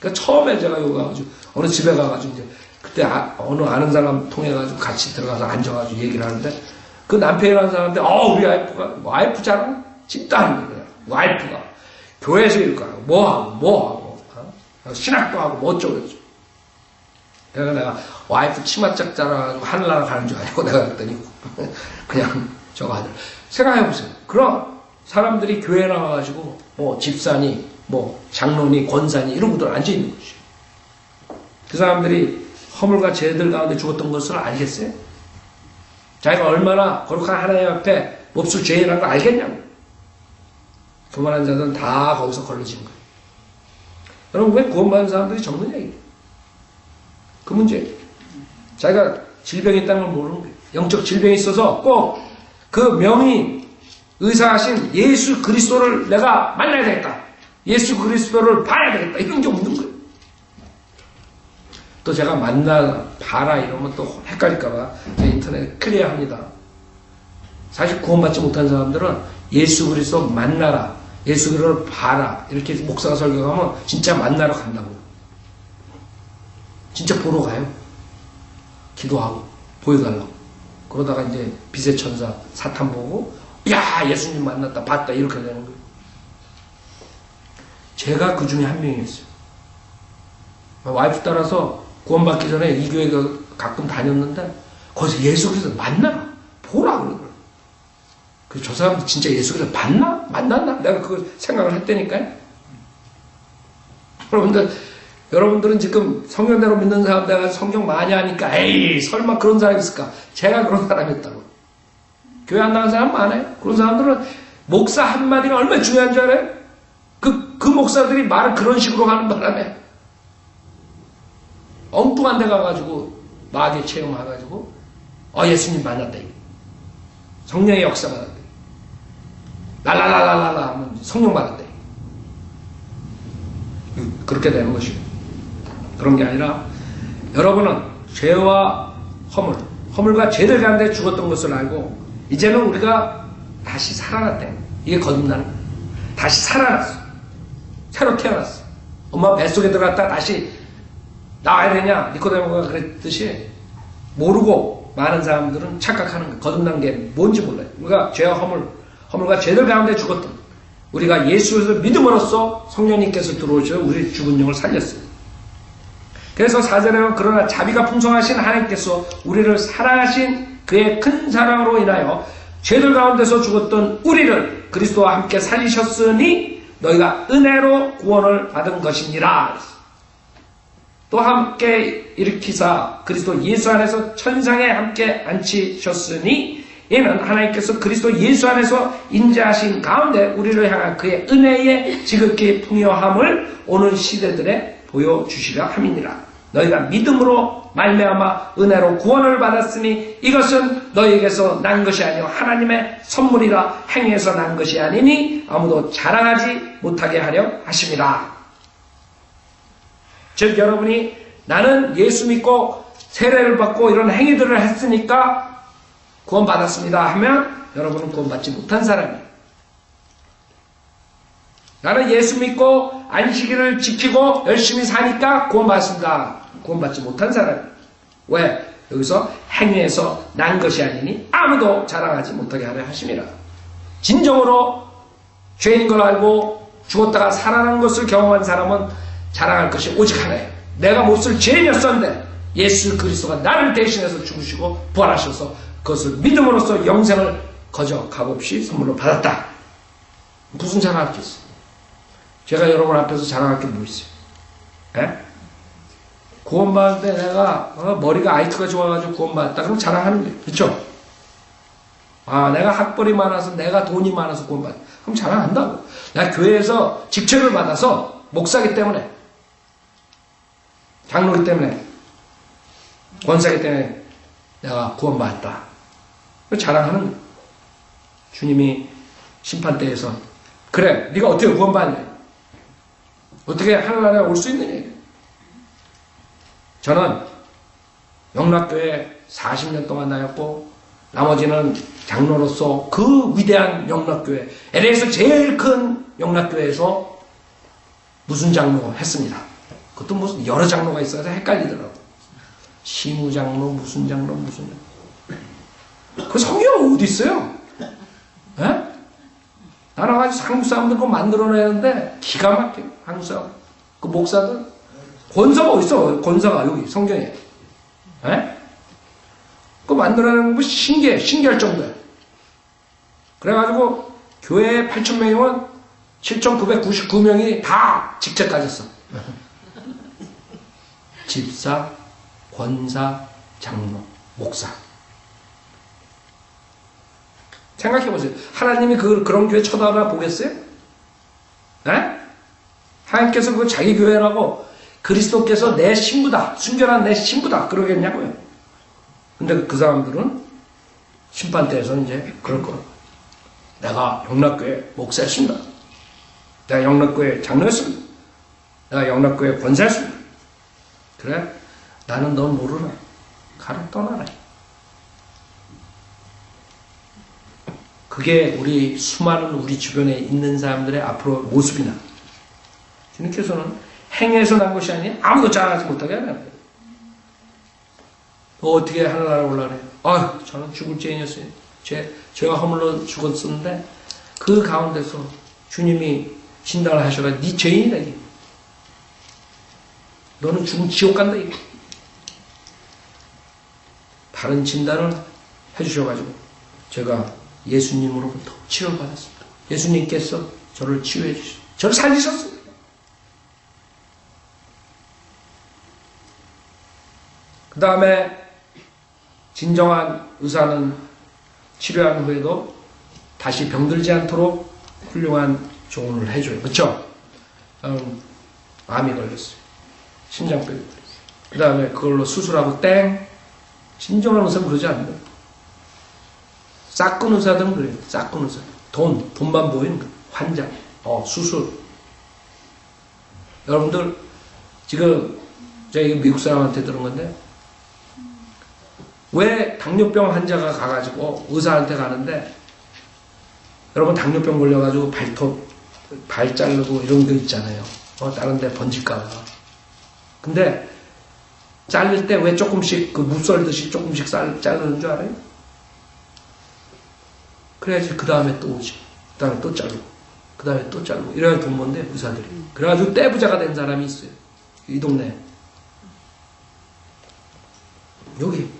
그러니까 처음에 제가 여기 가가지고 어느 집에 가가지고 이제 그때 어느 아는 사람 통해가지고 같이 들어가서 앉아가지고 얘기를 하는데 그 남편이라는 사람한테 우리 와이프 자랑 집도 아닌 거야. 와이프가 교회에서 이럴까 뭐하고 신학도 하고 뭐 어쩌고 내가 와이프 치맛짝 자라가지고 하늘나라 가는 줄 알고 내가 그랬더니 그냥 저거 하더라. 생각해보세요. 그럼 사람들이 교회 나와가지고 뭐 집사니 뭐 장로니 권사니 이런 분들 앉아있는 거지. 그 사람들이 허물과 죄들 가운데 죽었던 것을 알겠어요? 자기가 얼마나 거룩한 하나님 앞에 몹쓸 죄인이라는 걸 알겠냐고. 그만한 자들은 다 거기서 걸러지는 거예요. 여러분 왜 구원받은 사람들이 적느냐 이게. 그 문제. 자기가 질병이 있다는 걸 모르는 거예요. 영적 질병이 있어서 꼭 그 명의 의사하신 예수 그리스도를 내가 만나야 되겠다. 예수 그리스도를 봐야 되겠다. 이런 게 없는 거예요. 또 제가 봐라 이러면 또 헷갈릴까봐 인터넷에 클리어합니다. 사실 구원받지 못한 사람들은 예수 그리스도 만나라. 예수 그리스도를 봐라. 이렇게 목사가 설교하면 진짜 만나러 간다고요. 진짜 보러 가요. 기도하고 보여달라고. 그러다가 이제 빛의 천사 사탄 보고 야 예수님 만났다 봤다 이렇게 되는 거예요. 제가 그 중에 한 명이었어요. 와이프 따라서 구원받기 전에 이 교회 가끔 다녔는데 거기서 예수 그리스도 만나라 보라 그러더라고요. 그래서 저 사람도 진짜 예수 그리스도 만났나? 내가 그걸 생각을 했다니까요. 여러분들은 지금 성경대로 믿는 사람들 성경 많이 하니까 에이 설마 그런 사람이 있을까? 제가 그런 사람이었다고. 교회 안 나간 사람 많아요. 그런 사람들은 목사 한마디가 얼마나 중요한 줄 알아요? 그 목사들이 말을 그런 식으로 하는 바람에 엉뚱한 데 가가지고 마귀 체험해가지고 예수님 만났다 이거. 성령의 역사 받았다 랄랄랄랄라 하면 성령 받았다 이거. 그렇게 되는 것이에요. 그런 게 아니라 여러분은 죄와 허물과 죄들 가운데 죽었던 것을 알고 이제는 우리가 다시 살아났대. 이게 거듭나는 거예요. 다시 살아났어. 새로 태어났어. 엄마 뱃속에 들어갔다 다시 나와야 되냐? 니코데모가 그랬듯이 모르고 많은 사람들은 착각하는 거예요. 거듭난 게 뭔지 몰라요. 우리가 죄와 허물과 죄들 가운데 죽었던 우리가 예수를 믿음으로써 성령님께서 들어오셔서 우리 죽은 영을 살렸어요. 그래서 4절에 보면 그러나 자비가 풍성하신 하나님께서 우리를 사랑하신 그의 큰 사랑으로 인하여 죄들 가운데서 죽었던 우리를 그리스도와 함께 살리셨으니 너희가 은혜로 구원을 받은 것이니라. 또 함께 일으키사 그리스도 예수 안에서 천상에 함께 앉히셨으니 이는 하나님께서 그리스도 예수 안에서 인자하신 가운데 우리를 향한 그의 은혜의 지극히 풍요함을 오는 시대들에 보여주시려 함이니라. 너희가 믿음으로 말미암아 은혜로 구원을 받았으니 이것은 너희에게서 난 것이 아니요 하나님의 선물이라. 행위에서 난 것이 아니니 아무도 자랑하지 못하게 하려 하심이라. 즉 여러분이 나는 예수 믿고 세례를 받고 이런 행위들을 했으니까 구원받았습니다 하면 여러분은 구원받지 못한 사람이에요. 나는 예수 믿고 안식일을 지키고 열심히 사니까 구원받았습니다. 구원받지 못한 사람이에요. 왜? 여기서 행위에서 난 것이 아니니 아무도 자랑하지 못하게 하려 하심이라. 진정으로 죄인 걸 알고 죽었다가 살아난 것을 경험한 사람은 자랑할 것이 오직 하나예요. 내가 몹쓸 죄인이었었는데 예수 그리스도가 나를 대신해서 죽으시고 부활하셔서 그것을 믿음으로써 영생을 거저 값없이 선물로 받았다. 무슨 자랑할 게 있어요? 제가 여러분 앞에서 자랑할 게 뭐 있어요? 에? 구원받을 때 내가 머리가 IQ가 좋아가지고 구원받았다. 그럼 자랑하는 거예요. 그렇죠? 아, 내가 학벌이 많아서 내가 돈이 많아서 구원받았다. 그럼 자랑한다고. 내가 교회에서 직책을 받아서 목사기 때문에 장로기 때문에 권사기 때문에 내가 구원받았다. 자랑하는 거예요. 주님이 심판대에서 그래 네가 어떻게 구원받냐, 어떻게 하늘나라에 올 수 있느냐. 저는 영락교회 40년 동안 다녔고 나머지는 장로로서 그 위대한 영락교회 LA에서 제일 큰 영락교회에서 무슨 장로 했습니다. 그것도 무슨 여러 장로가 있어서 헷갈리더라고. 시무장로 무슨 장로 무슨 장로. 그 성경 어디 있어요? 에? 나는 아주 한국 사람들 그거 만들어내는데 기가 막혀. 한국 사람 그 목사들 권사가 어디 있어? 권사가 여기 성경에. 에? 그거 만들어내는 거 신기할 정도야. 그래가지고 교회에 8,000명이면 7,999명이 다 직책 가졌어. 집사, 권사, 장로, 목사. 생각해보세요. 하나님이 그런 교회 쳐다보나 보겠어요? 에? 하나님께서 그 자기 교회라고 그리스도께서 내 신부다, 순결한 내 신부다 그러겠냐고요. 근데 그 사람들은 심판대에서는 이제 그럴 거야. 내가 영락교회 목사였습니다. 내가 영락교회 장로였습니다. 내가 영락교회 권사였습니다. 그래? 나는 넌 모르나? 가라 떠나라. 그게 우리 수많은 우리 주변에 있는 사람들의 앞으로 모습이나. 주님께서는 행위에서 난 것이 아니라 아무도 자랑하지 못하게 하는 거예요. 어떻게 하늘나라에 올라가래? 아유, 저는 죽을 죄인이었어요. 죄가 허물로 죽었었는데 그 가운데서 주님이 진단을 하셔가 네 죄인이다 이게. 너는 죽은 지옥 간다 이게. 다른 진단을 해주셔가지고 제가 예수님으로부터 치료를 받았습니다. 예수님께서 저를 치유해 주셨습니다. 저를 살리셨습니다. 그 다음에 진정한 의사는 치료한 후에도 다시 병들지 않도록 훌륭한 조언을 해줘요. 그렇죠? 암이 걸렸어요. 심장병이 걸렸어요. 그 다음에 그걸로 수술하고 땡. 진정한 의사는 그러지 않는다. 싹군 의사들은 그래요. 싹군 의사. 돈만 보이는 거예요. 환자, 수술. 여러분들 지금 제가 미국 사람한테 들은 건데 왜 당뇨병 환자가 가가지고 의사한테 가는데 여러분 당뇨병 걸려가지고 발 자르고 이런 거 있잖아요. 다른 데 번질까봐. 근데 자를 때 왜 조금씩 그 무 썰듯이 조금씩 자르는 줄 알아요? 그래야지 그 다음에 또 오지. 그 다음에 또 자르고. 그 다음에 또 자르고. 이래야 돈 번대 의사들이. 그래가지고 떼부자가 된 사람이 있어요. 이 동네에. 여기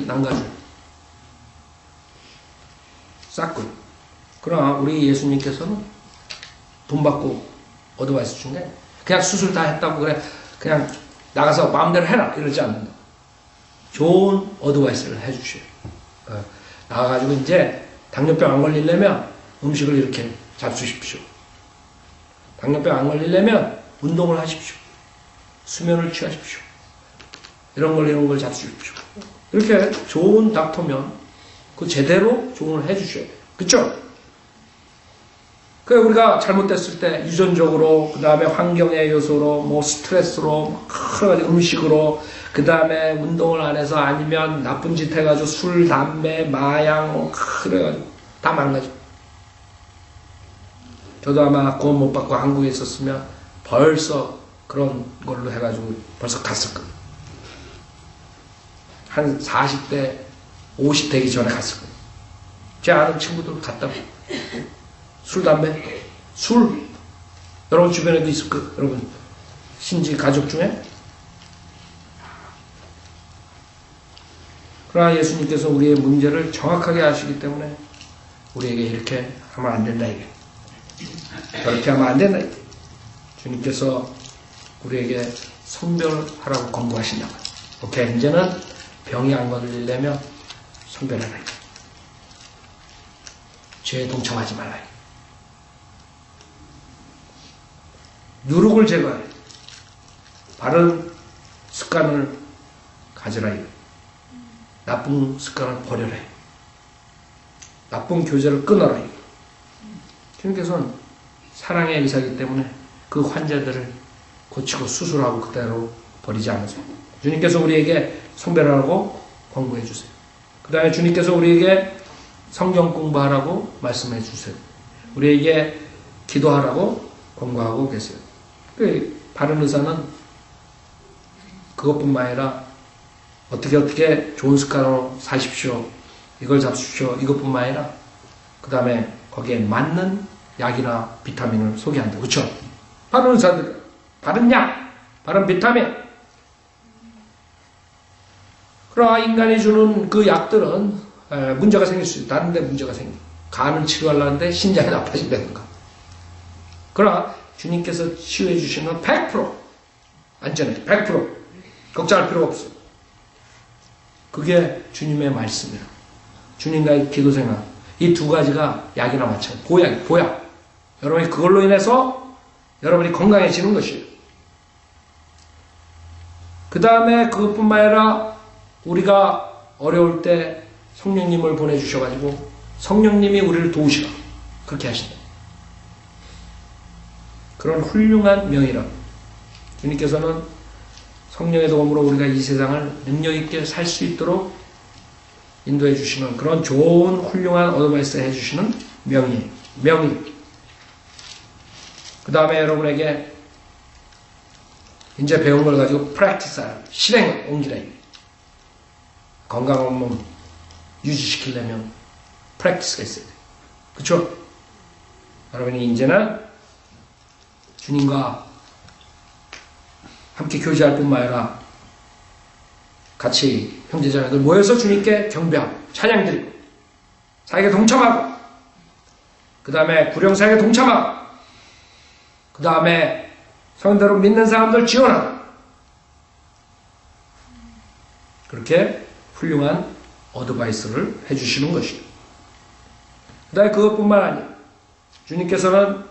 난가주. 싹군. 그러나 우리 예수님께서는 돈 받고 어드바이스 준 게 그냥 수술 다 했다고 그래. 그냥 나가서 마음대로 해라 이러지 않는다. 좋은 어드바이스를 해주셔요. 나가가지고 이제 당뇨병 안 걸리려면 음식을 이렇게 잡수십시오. 당뇨병 안 걸리려면 운동을 하십시오. 수면을 취하십시오. 이런 걸 잡수십시오. 이렇게 좋은 닥터면 그 제대로 조언을 해주셔야 돼요. 그쵸? 그 우리가 잘못됐을 때 유전적으로, 그 다음에 환경의 요소로, 뭐 스트레스로, 여러 가지 음식으로, 그 다음에 운동을 안 해서 아니면 나쁜 짓 해가지고 술, 담배, 마약, 뭐 그래가지고 다 망가져. 저도 아마 구원 못 받고 한국에 있었으면 벌써 그런 걸로 해가지고 벌써 갔을 거예요. 한 40대, 50 되기 전에 갔을 거예요. 제 아는 친구들 갔다고. 술, 담배, 술. 여러분 주변에도 있을 거예요. 여러분 신지 가족 중에. 그러나 예수님께서 우리의 문제를 정확하게 아시기 때문에 우리에게 이렇게 하면 안 된다 이게. 저렇게 하면 안 된다 이게. 주님께서 우리에게 성별하라고 권고하신다. 오케이, 이제는 병이 안 걸리려면 성별하라. 죄에 동참하지 말라. 누룩을 제거해. 바른 습관을 가지라. 나쁜 습관을 버려라. 나쁜 교제를 끊어라. 주님께서는 사랑의 의사이기 때문에 그 환자들을 고치고 수술하고 그대로 버리지 않으세요. 주님께서 우리에게 성별하라고 권고해 주세요. 그 다음에 주님께서 우리에게 성경 공부하라고 말씀해 주세요. 우리에게 기도하라고 권고하고 계세요. 바른 의사는 그것뿐만 아니라 어떻게 좋은 습관으로 사십시오. 이걸 잡수십시오. 이것뿐만 아니라 그 다음에 거기에 맞는 약이나 비타민을 소개한다. 그렇죠? 바른 의사들, 바른 약, 바른 비타민. 그러나 인간이 주는 그 약들은 문제가 생길 수 있다. 다른 데 문제가 생겨. 간을 치료하려는데 신장이 나빠진다든가. 그러나 주님께서 치유해 주시는 100% 안전해. 100% 걱정할 필요가 없어. 그게 주님의 말씀이에요. 주님과의 기도 생활. 이 두 가지가 약이나 마찬가지. 보약. 여러분이 그걸로 인해서 여러분이 건강해지는 것이에요. 그 다음에 그것뿐만 아니라 우리가 어려울 때 성령님을 보내주셔가지고 성령님이 우리를 도우시라. 그렇게 하신다. 그런 훌륭한 명이라. 주님께서는 성령의 도움으로 우리가 이 세상을 능력있게 살 수 있도록 인도해 주시는 그런 좋은 훌륭한 어드바이스 해주시는 명의. 그 다음에 여러분에게 이제 배운 걸 가지고 프랙티스하라. 실행을 옮기라. 건강한 몸 유지시키려면 프랙티스가 있어야 돼요. 그쵸? 여러분이 이제는 주님과 함께 교제할 뿐만 아니라 같이 형제자매들 모여서 주님께 경배하고 찬양드리고 사역에 동참하고 그 다음에 구령사역에 동참하고 그 다음에 성대로 믿는 사람들 지원하고 그렇게 훌륭한 어드바이스를 해주시는 것이죠. 그 다음에 그것뿐만 아니라 주님께서는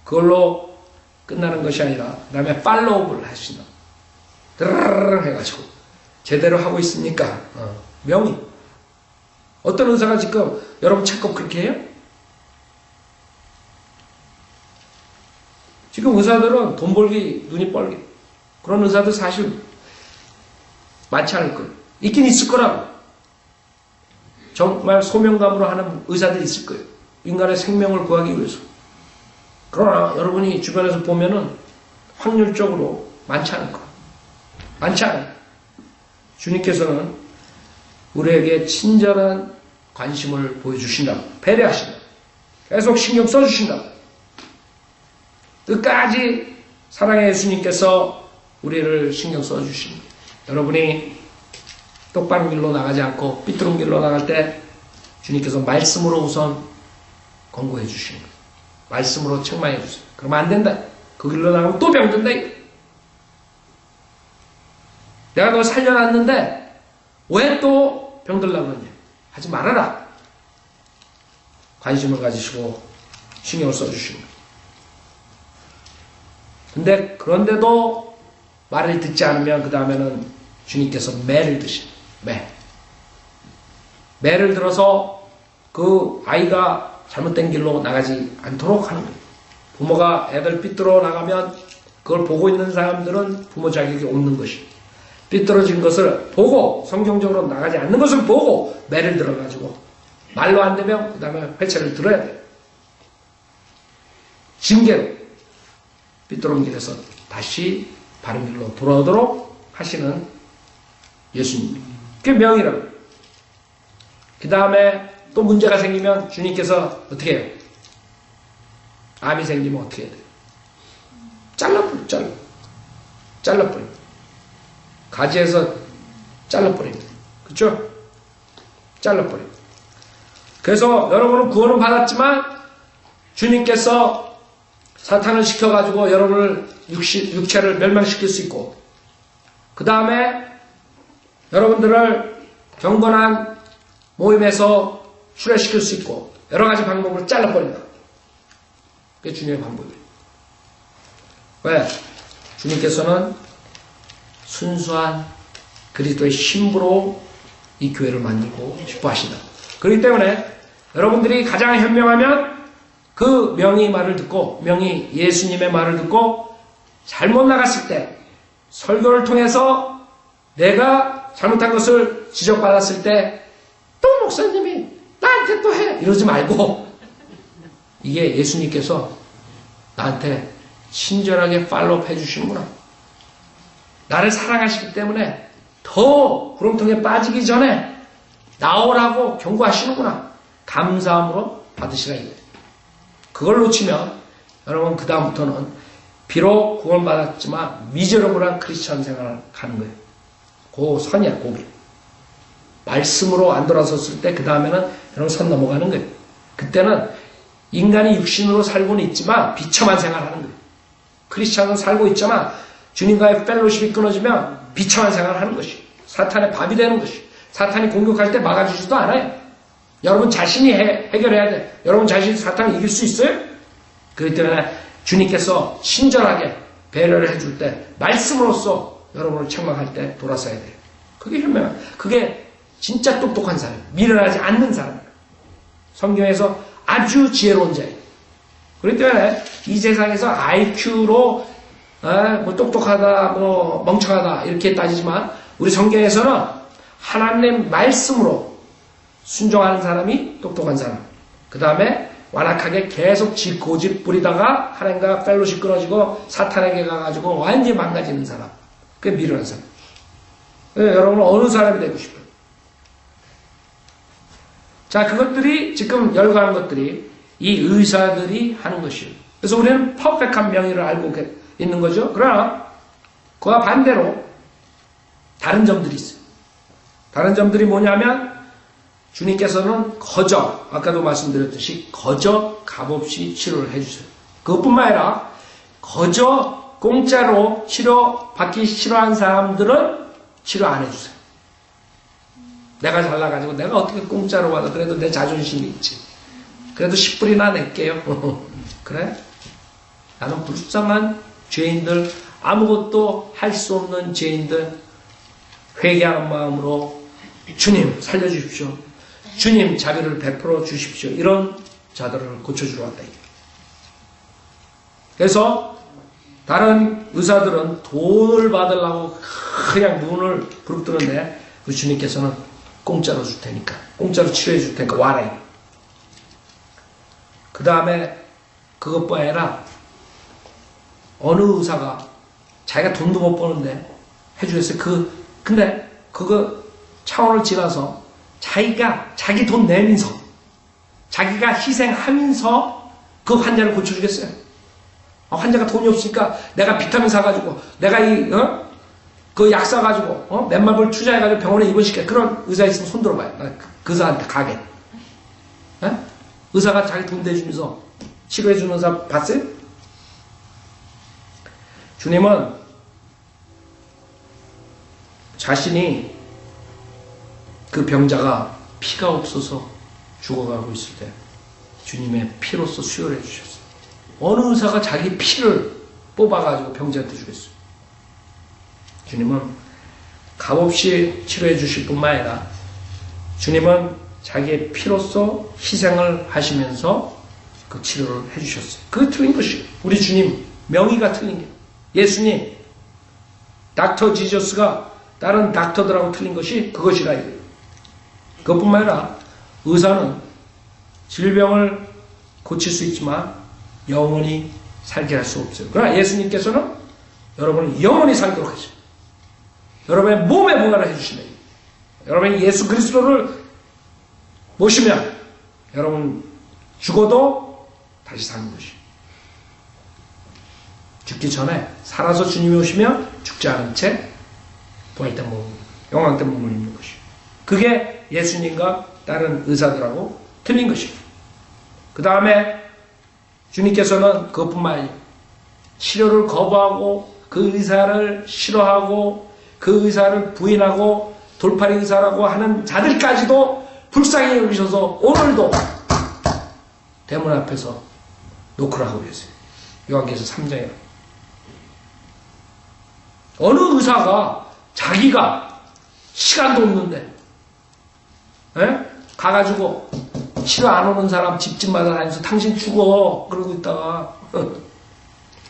그걸로 끝나는 것이 아니라 그 다음에 팔로우업을 하신다. 드르르르 해가지고 제대로 하고 있습니까? 명의. 어떤 의사가 지금 여러분 체크업 그렇게 해요? 지금 의사들은 돈 벌기 눈이 뻘게 그런 의사들 사실 많지 않을 거예요. 있긴 있을 거라고. 정말 소명감으로 하는 의사들이 있을 거예요. 인간의 생명을 구하기 위해서. 그러나 여러분이 주변에서 보면은 확률적으로 많지 않을 거예요. 많지 않아요. 주님께서는 우리에게 친절한 관심을 보여주신다. 배려하신다. 계속 신경 써주신다. 끝까지 사랑의 예수님께서 우리를 신경 써주십니다. 여러분이 똑바른 길로 나가지 않고 삐뚤은 길로 나갈 때 주님께서 말씀으로 우선 권고해 주시는 거예요. 말씀으로 책망해 주세요. 그러면 안 된다. 그 길로 나가면 또 병든다. 내가 너 살려놨는데 왜 또 병들라고 그러냐. 하지 말아라. 관심을 가지시고 신경을 써주시고. 근데 그런데도 말을 듣지 않으면 그 다음에는 주님께서 매를 드셔. 매를 들어서 그 아이가 잘못된 길로 나가지 않도록 하는 거예요. 부모가 애들 삐뚤어 나가면 그걸 보고 있는 사람들은 부모 자격이 없는 것이. 삐뚤어진 것을 보고 성경적으로 나가지 않는 것을 보고 매를 들어가지고 말로 안 되면 그 다음에 회채를 들어야 돼요. 징계로 삐뚤은 길에서 다시 바른 길로 돌아오도록 하시는 예수님. 그게 명이라고. 그 다음에 또 문제가 생기면 주님께서 어떻게 해요? 암이 생기면 어떻게 해야 돼요? 잘라버려. 가지에서 잘라버립니다. 그렇죠? 잘라버려. 그래서 여러분은 구원을 받았지만 주님께서 사탄을 시켜가지고 여러분을 육체를 멸망시킬 수 있고 그 다음에 여러분들을 경건한 모임에서 출애시킬 수 있고 여러 가지 방법으로 잘라버린다. 그게 주님의 방법이에요. 왜? 주님께서는 순수한 그리스도의 신부로 이 교회를 만들고 싶어 하신다. 그렇기 때문에 여러분들이 가장 현명하면 그 명의 말을 듣고 명의 예수님의 말을 듣고 잘못 나갔을 때 설교를 통해서 내가 잘못한 것을 지적받았을 때 또 목사님이 나한테 또 해 이러지 말고 이게 예수님께서 나한테 친절하게 팔로우 해주시는구나. 나를 사랑하시기 때문에 더 구렁텅이에 빠지기 전에 나오라고 경고하시는구나. 감사함으로 받으시라 이거예요. 그걸 놓치면 여러분 그 다음부터는 비록 구원받았지만 미저러블한 크리스천 생활을 가는 거예요. 그 선이야 고기. 말씀으로 안 돌아섰을 때 그 다음에는 여러분 선 넘어가는 거예요. 그때는 인간이 육신으로 살고는 있지만 비참한 생활을 하는 거예요. 크리스천은 살고 있지만 주님과의 펠로십이 끊어지면 비참한 생활을 하는 것이 사탄의 밥이 되는 것이 사탄이 공격할 때 막아주지도 않아요. 여러분 자신이 해결해야 돼. 여러분 자신이 사탄을 이길 수 있어요? 그렇기 때문에 주님께서 친절하게 배려를 해줄 때 말씀으로써 여러분을 책망할 때 돌아서야 돼요. 그게 현명한 그게 진짜 똑똑한 사람 미련하지 않는 사람 성경에서 아주 지혜로운 자예요. 그렇기 때문에 이 세상에서 IQ로 뭐 똑똑하다 뭐 멍청하다 이렇게 따지지만 우리 성경에서는 하나님의 말씀으로 순종하는 사람이 똑똑한 사람 그 다음에 완악하게 계속 고집 부리다가 하나님과 펠로십 끊어지고 사탄에게 가가지고 완전히 망가지는 사람 그게 미련한 사람. 여러분은 어느 사람이 되고 싶어요? 자, 그것들이 지금 열거한 것들이 이 의사들이 하는 것이에요. 그래서 우리는 퍼펙트한 명의를 알고 있는 거죠. 그러나 그와 반대로 다른 점들이 있어요. 다른 점들이 뭐냐면 주님께서는 거저 아까도 말씀드렸듯이 거저 값없이 치료를 해주세요. 그것뿐만 아니라 거저 공짜로 치료받기 싫어한 사람들은 치료 안 해주세요. 내가 잘나가지고 내가 어떻게 공짜로 받아. 그래도 내 자존심이 있지. 그래도 10불이나 낼게요. 그래? 나는 불쌍한 죄인들, 아무것도 할 수 없는 죄인들, 회개하는 마음으로 주님 살려주십시오. 주님 자비를 베풀어 주십시오. 이런 자들을 고쳐주러 왔다. 그래서 다른 의사들은 돈을 받으려고 그냥 눈을 부릅뜨는데 그 주님께서는 공짜로 줄 테니까 공짜로 치료해 줄 테니까 와라. 그 다음에 그것뿐 아니라 어느 의사가 자기가 돈도 못 버는데 해주겠어요. 근데 그거 차원을 지나서 자기가 자기 돈 내면서 자기가 희생하면서 그 환자를 고쳐주겠어요. 환자가 돈이 없으니까 내가 비타민 사가지고 내가 그 약 사가지고 몇만 불 투자해가지고 병원에 입원시켜. 그런 의사 있으면 손 들어봐요. 그 의사한테 가게. 의사가 자기 돈 대주면서 치료해주는 의사 봤어요? 주님은 자신이 그 병자가 피가 없어서 죽어가고 있을 때 주님의 피로서 수혈해 주셨어요. 어느 의사가 자기 피를 뽑아가지고 병자한테 주겠어요? 주님은 값없이 치료해 주실 뿐만 아니라 주님은 자기의 피로서 희생을 하시면서 그 치료를 해주셨어요. 그게 틀린 것이에요. 우리 주님 명의가 틀린 게 예수님 닥터 지저스가 다른 닥터들하고 틀린 것이 그것이라 이거예요. 그것뿐만 아니라 의사는 질병을 고칠 수 있지만 영원히 살게 할 수 없어요. 그러나 예수님께서는 여러분을 영원히 살도록 하십니다. 여러분의 몸에 뭔가를 해주시네요. 여러분이 예수 그리스도를 모시면 여러분 죽어도 다시 사는 것이에요. 죽기 전에 살아서 주님이 오시면 죽지 않은 채 부활된 몸, 영광된 몸을 입는 것이에요. 그게 예수님과 다른 의사들하고 틀린 것이에요. 그 다음에 주님께서는 그것뿐만 아니라 치료를 거부하고 그 의사를 싫어하고 그 의사를 부인하고 돌팔이 의사라고 하는 자들까지도 불쌍히 여기셔서 오늘도 대문 앞에서 노크를 하고 계세요. 요한계시록 3장에 어느 의사가 자기가 시간도 없는데 가가지고 치료 안 오는 사람 집집마다 다니면서 당신 죽어 그러고 있다가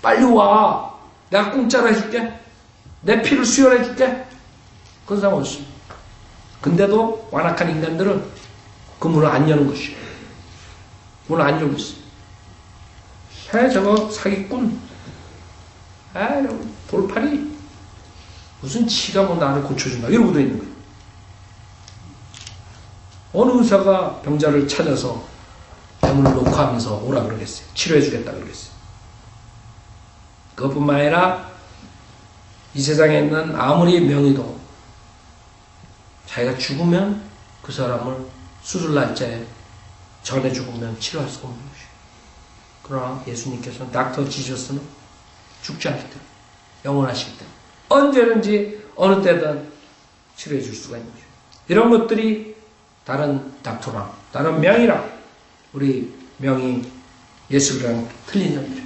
빨리 와 내가 공짜로 해줄게 내 피를 수혈해줄게 그런 사람 없어요. 근데도 완악한 인간들은 그 문을 안 여는 것이에요. 문을 안 열고 있어요. 저거 사기꾼 돌팔이 무슨 지가 뭐 나를 고쳐준다 이러고도 있는 거예요. 어느 의사가 병자를 찾아서 대문을 놓고 하면서 오라 그러겠어요. 치료해주겠다 그러겠어요. 그것뿐만 아니라 이 세상에 있는 아무리 명의도 자기가 죽으면 그 사람을 수술 날짜에 전에 죽으면 치료할 수가 없는 것이에요. 그러나 예수님께서는 닥터 지저스는 죽지 않기 때문에 영원하시기 때문에 언제든지 어느 때든 치료해 줄 수가 있는 거죠. 이런 것들이 다른 닥터랑 다른 명의랑 우리 명의 예수랑 틀린 점이에요.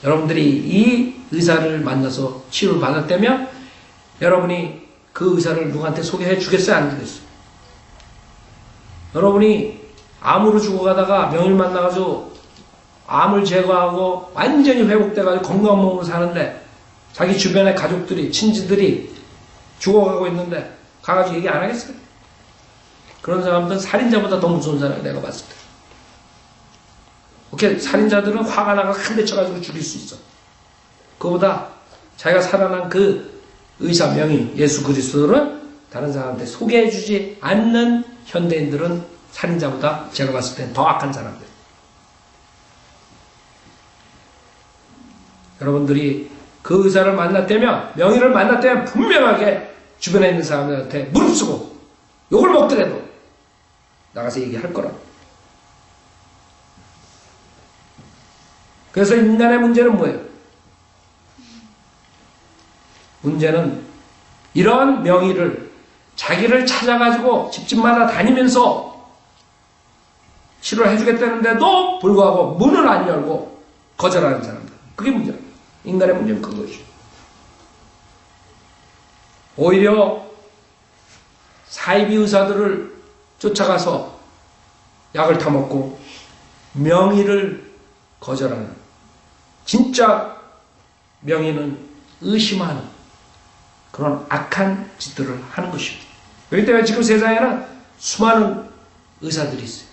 여러분들이 이 의사를 만나서 치료를 받았다면 여러분이 그 의사를 누구한테 소개해 주겠어요? 안 주겠어요? 여러분이 암으로 죽어가다가 명의를 만나가지고 암을 제거하고 완전히 회복돼가지고 건강한 몸으로 사는데 자기 주변의 가족들이 친지들이 죽어가고 있는데 가가지고 얘기 안 하겠어요? 그런 사람들은 살인자보다 더 무서운 사람이 내가 봤을 때. 오케이, 살인자들은 화가 나가 한 대 쳐가지고 죽일 수 있어. 그보다 자기가 살아난 그 의사 명의 예수 그리스도를 다른 사람한테 소개해주지 않는 현대인들은 살인자보다 제가 봤을 땐 더 악한 사람들. 여러분들이 그 의사를 만났다면 명의를 만났다면 분명하게 주변에 있는 사람들한테 무릅쓰고 욕을 먹더라도 나가서 얘기할 거라. 그래서 인간의 문제는 뭐예요? 문제는 이런 명의를 자기를 찾아가지고 집집마다 다니면서 치료를 해주겠다는데도 불구하고 문을 안 열고 거절하는 사람들. 그게 문제예요. 인간의 문제는 그것이죠. 오히려 사이비 의사들을 쫓아가서 약을 타먹고 명의를 거절하는 진짜 명의는 의심하는 그런 악한 짓들을 하는 것입니다. 그렇기 때문에 지금 세상에는 수많은 의사들이 있어요.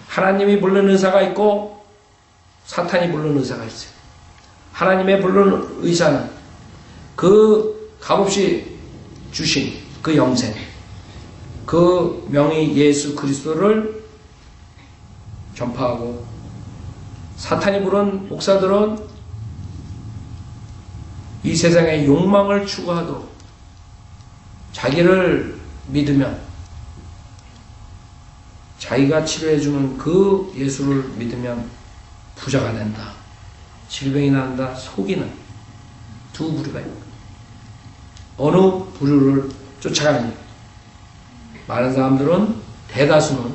하나님이 부르는 의사가 있고 사탄이 부르는 의사가 있어요. 하나님의 부르는 의사는 그 값없이 주신 그 영생, 그 명의 예수 그리스도를 전파하고 사탄이 부른 목사들은 이 세상의 욕망을 추구하도록 자기를 믿으면 자기가 치료해주는 그 예수를 믿으면 부자가 된다. 질병이 난다. 속이는 두 부류가 있는 거예요. 어느 부류를 쫓아가니 많은 사람들은 대다수는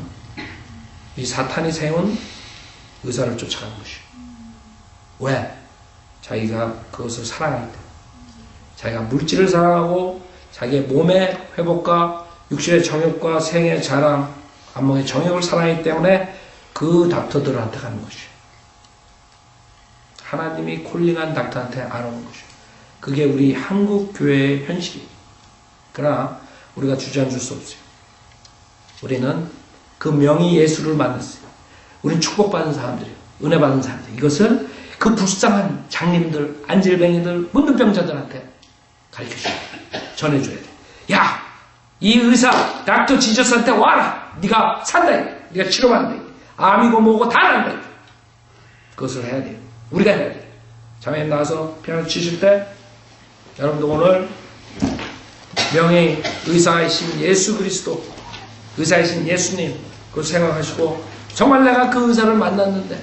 이 사탄이 세운 의사를 쫓아가는 것이에요. 왜? 자기가 그것을 사랑하기 때문에. 자기가 물질을 사랑하고 자기의 몸의 회복과 육신의 정욕과 생의 자랑, 안목의 정욕을 사랑하기 때문에 그 닥터들한테 가는 것이에요. 하나님이 콜링한 닥터한테 안 오는 것이에요. 그게 우리 한국 교회의 현실이에요. 그러나 우리가 주저앉을 수 없어요. 우리는 그 명의 예수를 만났어요. 우리는 축복받은 사람들이에요. 은혜 받은 사람들. 이것을 그 불쌍한 장님들, 안질뱅이들, 문둥병자들한테 가르쳐줘야 돼. 전해줘야 돼. 야! 이 의사, 닥터 지저스한테 와라! 네가 산다. 네가 치료받는다. 암이고 뭐고 다 난다. 그것을 해야 돼요. 우리가 해야 돼요. 자매님 나와서 피아노 치실 때 여러분도 오늘 명의 의사이신 예수 그리스도, 의사이신 예수님 그걸 생각하시고 정말 내가 그 의사를 만났는데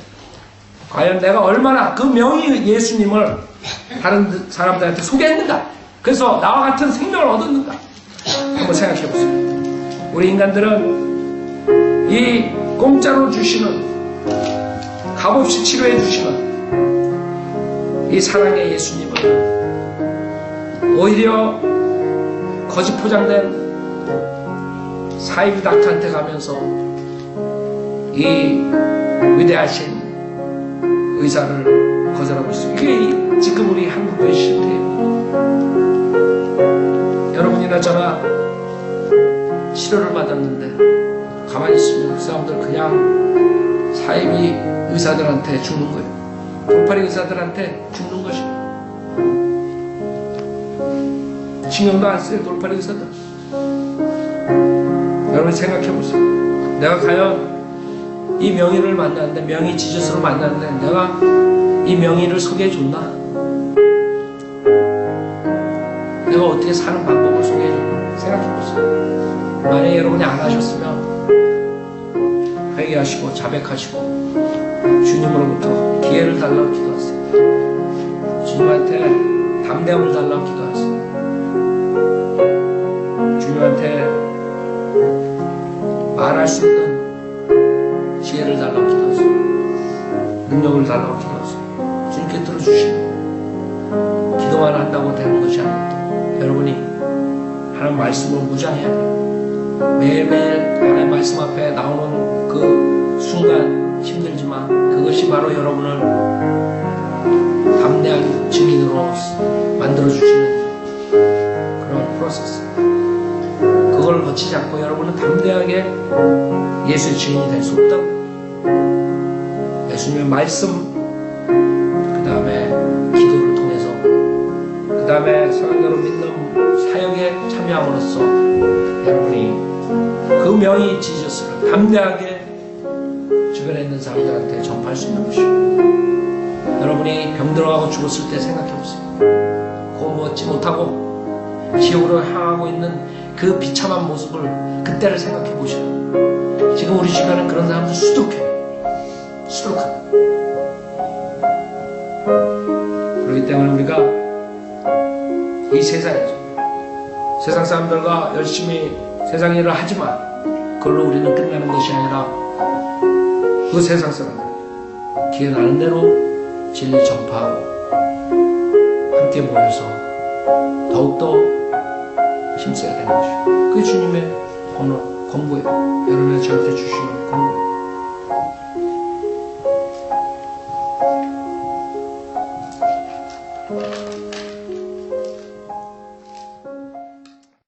과연 내가 얼마나 그 명의 예수님을 다른 사람들한테 소개했는가? 그래서 나와 같은 생명을 얻었는가? 한번 생각해 보세요. 우리 인간들은 이 공짜로 주시는, 값없이 치료해 주시는 이 사랑의 예수님을 오히려 거짓 포장된 사이비 닥터한테 가면서 이 위대하신 의사를 거절하고 있어요. 그게 지금 우리 한국의 실태예요. 여러분이나 저나 치료를 받았는데 가만히 있으면 그 사람들 그냥 사이비 의사들한테 죽는 거예요. 돌팔이 의사들한테 죽는 것이에요. 신경도 안 써요. 돌팔이 의사들. 여러분 생각해 보세요. 내가 과연 이 명의를 만났는데, 명의 지저스로 만났는데 내가 이 명의를 소개해 줬나? 내가 어떻게 사는 방법을 소개해 줬나? 생각해 보세요. 만약에 여러분이 안 하셨으면 회개하시고 자백하시고 주님으로부터 기회를 달라고 기도하세요. 주님한테 담대함을 달라고 기도하세요. 주님한테 말할 수 있는 지혜를 달라고 기도하세요. 능력을 달라고 기도하세요. 주님께 들어주시고 기도만 한다고 되는 것이 아닙니다. 여러분이 하나님 말씀을 무장해야 돼요. 매일매일 하나님 말씀 앞에 나오는 그 순간 힘들지만 그것이 바로 여러분을 담대한 증인으로 만들어주시는 그런 프로세스. 그걸 거치지 않고 여러분은 담대하게 예수의 증인이 될 수 없다고. 예수님의 말씀, 그 다음에 기도를 통해서, 그 다음에 성령으로 믿는 사역에 참여함으로써 여러분이 그 명의 지저스를 담대하게 주변에 있는 사람들한테 전파할 수 있는 것이고, 여러분이 병들어가고 죽었을 때 생각해보세요. 고 얻지 못하고 지옥으로 향하고 있는 그 비참한 모습을 그때를 생각해보시오. 지금 우리 주변에 그런 사람들 수두룩해요. 수두룩합니다. 그렇기 때문에 우리가 이 세상에서 세상 사람들과 열심히 세상 일을 하지만 그걸로 우리는 끝나는 것이 아니라 그 세상 사람들 기회 나는 대로 진리 전파하고 함께 모여서 더욱더 힘써야 되는 것이죠. 그게 주님의 권고예요. 여러분이 저한테 주시는 권고예요.